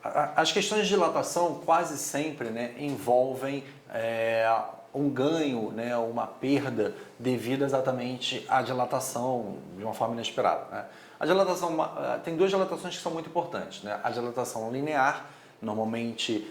As questões de dilatação quase sempre, né, envolvem um ganho, né, uma perda devido exatamente à dilatação de uma forma inesperada, né? A dilatação, tem duas dilatações que são muito importantes, né? A dilatação linear, normalmente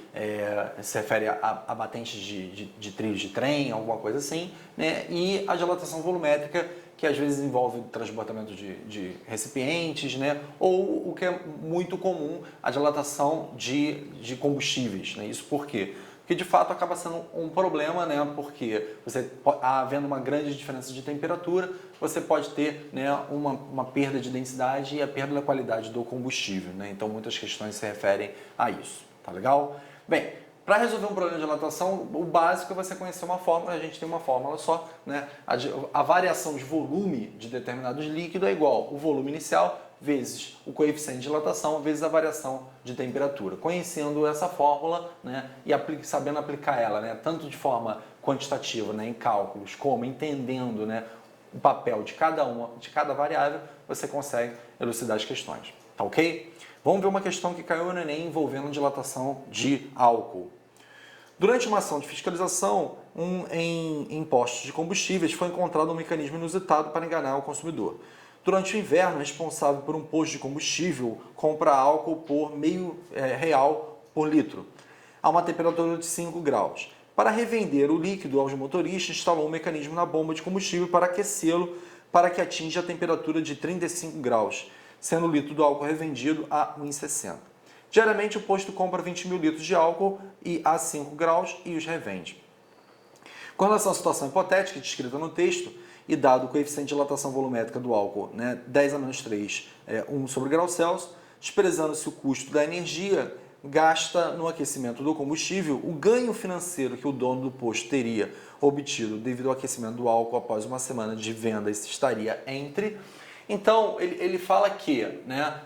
se refere a batentes de trilhos de trem, alguma coisa assim, né? E a dilatação volumétrica, que às vezes envolve o transbordamento de recipientes, né? Ou o que é muito comum, a dilatação de combustíveis, né? Isso por quê? Porque de fato acaba sendo um problema, né? Porque você, havendo uma grande diferença de temperatura, você pode ter, né, uma perda de densidade e a perda da qualidade do combustível, né? Então muitas questões se referem a isso, tá legal? Bem, para resolver um problema de dilatação, o básico é você conhecer uma fórmula, a gente tem uma fórmula só, né? A variação de volume de determinados líquidos é igual o volume inicial vezes o coeficiente de dilatação vezes a variação de temperatura. Conhecendo essa fórmula, né, e sabendo aplicar ela, né, tanto de forma quantitativa, né, em cálculos, como entendendo, né, o papel de cada variável, você consegue elucidar as questões. Tá ok? Vamos ver uma questão que caiu no Enem envolvendo dilatação de álcool. Durante uma ação de fiscalização em postos de combustíveis, foi encontrado um mecanismo inusitado para enganar o consumidor. Durante o inverno, o responsável por um posto de combustível compra álcool por R$0,5 por litro, a uma temperatura de 5 graus. Para revender o líquido aos motoristas, instalou um mecanismo na bomba de combustível para aquecê-lo para que atinja a temperatura de 35 graus, sendo o litro do álcool revendido a R$1,60. Diariamente, o posto compra 20 mil litros de álcool a 5 graus e os revende. Com relação à situação hipotética descrita no texto, e dado o coeficiente de dilatação volumétrica do álcool, né, 10 a menos 3, 1 sobre grau Celsius, desprezando-se o custo da energia gasta no aquecimento do combustível, o ganho financeiro que o dono do posto teria obtido devido ao aquecimento do álcool após uma semana de venda estaria entre... Então, ele fala que, né,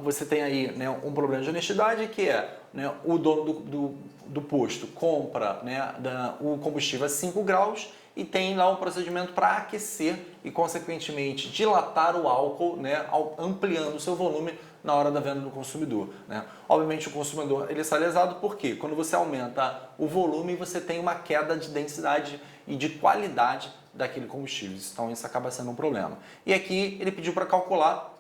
você tem aí, né, um problema de honestidade, que é, né, o dono do posto compra, né, o combustível a 5 graus e tem lá um procedimento para aquecer e, consequentemente, dilatar o álcool, né, ampliando o seu volume na hora da venda do consumidor, né? Obviamente, o consumidor ele sai lesado porque quando você aumenta o volume, você tem uma queda de densidade e de qualidade daquele combustível. Então, isso acaba sendo um problema. E aqui ele pediu para calcular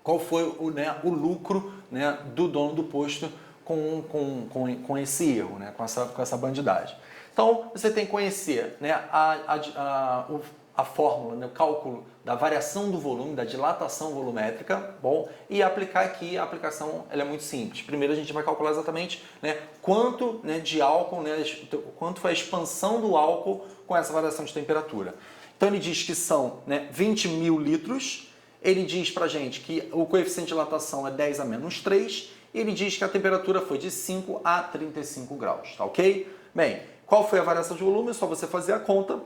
qual foi o lucro, né, do dono do posto com esse erro, né, com essa bandidagem. Então, você tem que conhecer, né, a fórmula, né, o cálculo da variação do volume, da dilatação volumétrica, bom, e aplicar aqui, a aplicação ela é muito simples. Primeiro a gente vai calcular exatamente, né, quanto, né, de álcool, né, quanto foi a expansão do álcool com essa variação de temperatura. Então ele diz que são, né, 20 mil litros, ele diz pra gente que o coeficiente de dilatação é 10 a menos 3, e ele diz que a temperatura foi de 5 a 35 graus, tá ok? Bem, qual foi a variação de volume? É só você fazer a conta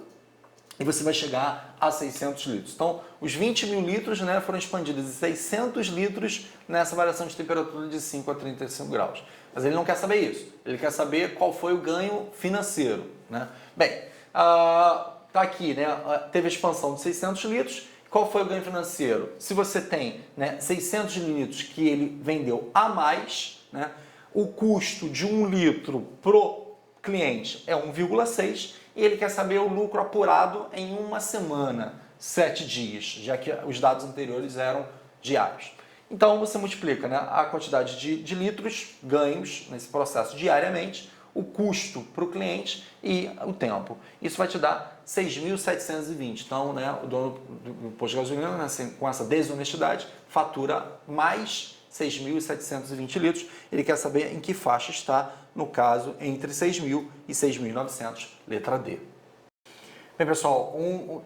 e você vai chegar a 600 litros. Então, os 20 mil litros, né, foram expandidos em 600 litros nessa variação de temperatura de 5 a 35 graus. Mas ele não quer saber isso. Ele quer saber qual foi o ganho financeiro, né? Bem, tá aqui, né, teve a expansão de 600 litros. Qual foi o ganho financeiro? Se você tem, né, 600 litros que ele vendeu a mais, né, o custo de 1 litro pro cliente é 1,6 e ele quer saber o lucro apurado em uma semana, 7 dias, já que os dados anteriores eram diários. Então você multiplica, né, a quantidade de litros ganhos nesse processo diariamente, o custo para o cliente e o tempo. Isso vai te dar 6.720. Então, né, o dono do posto de gasolina, né, assim, com essa desonestidade, fatura mais 6.720 litros. Ele quer saber em que faixa está, no caso, entre 6.000 e 6.900, letra D. Bem, pessoal,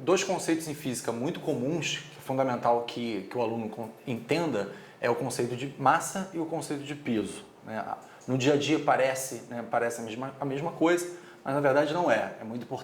dois conceitos em física muito comuns, que é fundamental que o aluno entenda, é o conceito de massa e o conceito de peso, né? No dia a dia parece a mesma coisa, mas na verdade não é. É muito importante